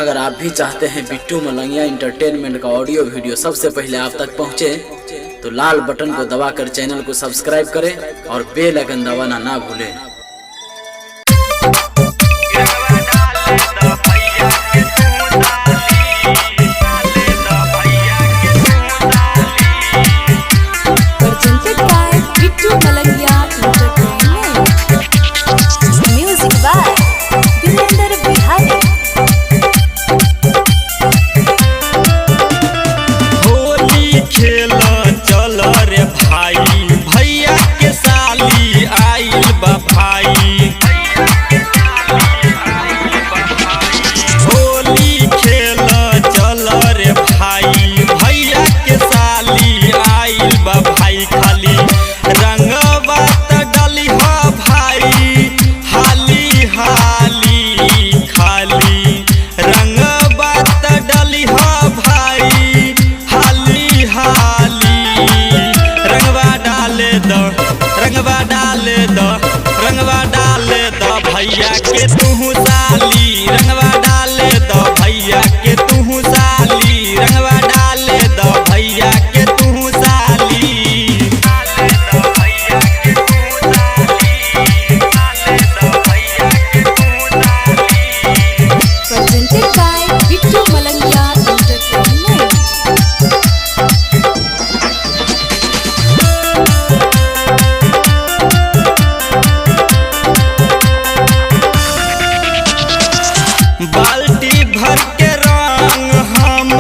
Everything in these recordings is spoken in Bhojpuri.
अगर आप भी चाहते हैं बिट्टू मलंगिया इंटरटेनमेंट का ऑडियो वीडियो सबसे पहले आप तक पहुंचे, तो लाल बटन को दबाकर चैनल को सब्सक्राइब करें और बेल आइकन दबाना ना भूलें। Presented by Bittu Malangya Entertainment. Music by Virender Bihari. Holi खेल चल रे भाई, भैया के साली आइल बा भाई। होली खेल चल रे भाई, भैया के साली आइल बा भाई। खाली रंगवा त डली हा भाई, हाली हाली खाली रंगवा त डली हा भाई, हाली हाली। रंगवा डाले दो, रंगवा डाले दो, रंगवा डाले दो भैया के तू साली। रंगवा डाले दो भैया के तू साली। रंगवा डाले दो भैया के तू साली। Presented by Bittu Malangya Entertainment. बाल्टी भर के रंग हम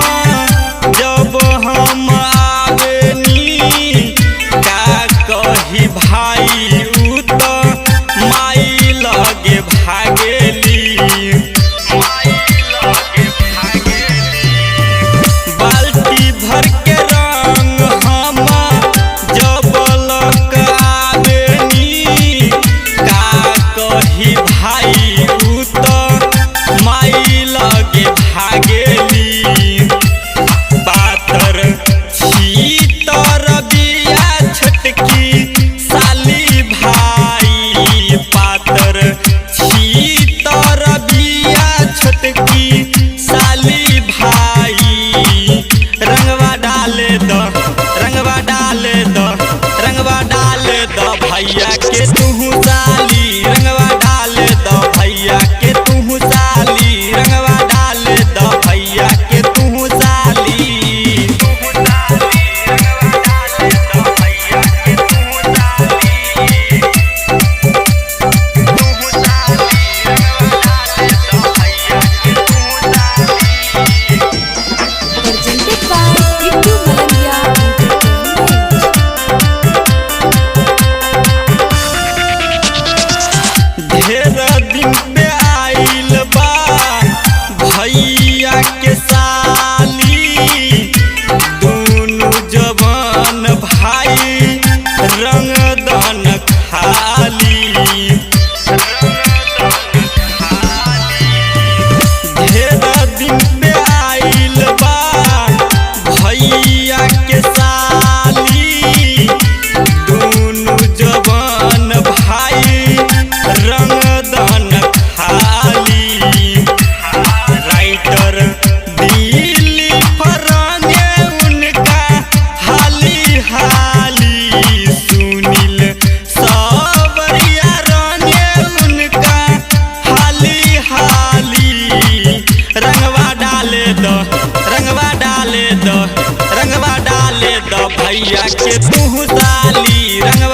जब हम आवेनी, का कही भाई उ तो माई लगे भागेली। बाल्टी भर के रंग हम जब लग आवेनी, का कही भाई उ तो माई लगे भागेली। पातर छीतर बिया छोटकी साली भाई, पातर छीतर बिया छोटकी साली भाई। रंगवा डाले दो, रंगवा डाले दो, रंगवा डाले दो भैया के तू साली। रंगवा डाले दो भैया के तू साली। रंगवा डाले दो भैया के तू साली। Presented by Bittu Malangya Entertainment. ढेर दिन पे आइल बा भैया के साली, दोनों जवान भाई रंगदान खाली। ढेर दिन पे आइल बा भैया के साली, दोनों जवान भाई रंगदान खाली। राइटर दिल्ली फराने उनका हाली हाली। सुनील सावरिया राने उनका हाली हाली। रंगवा डाले दो, रंगवा डाले दो, रंगवा डाले दो भैया के तू साली। रंगवा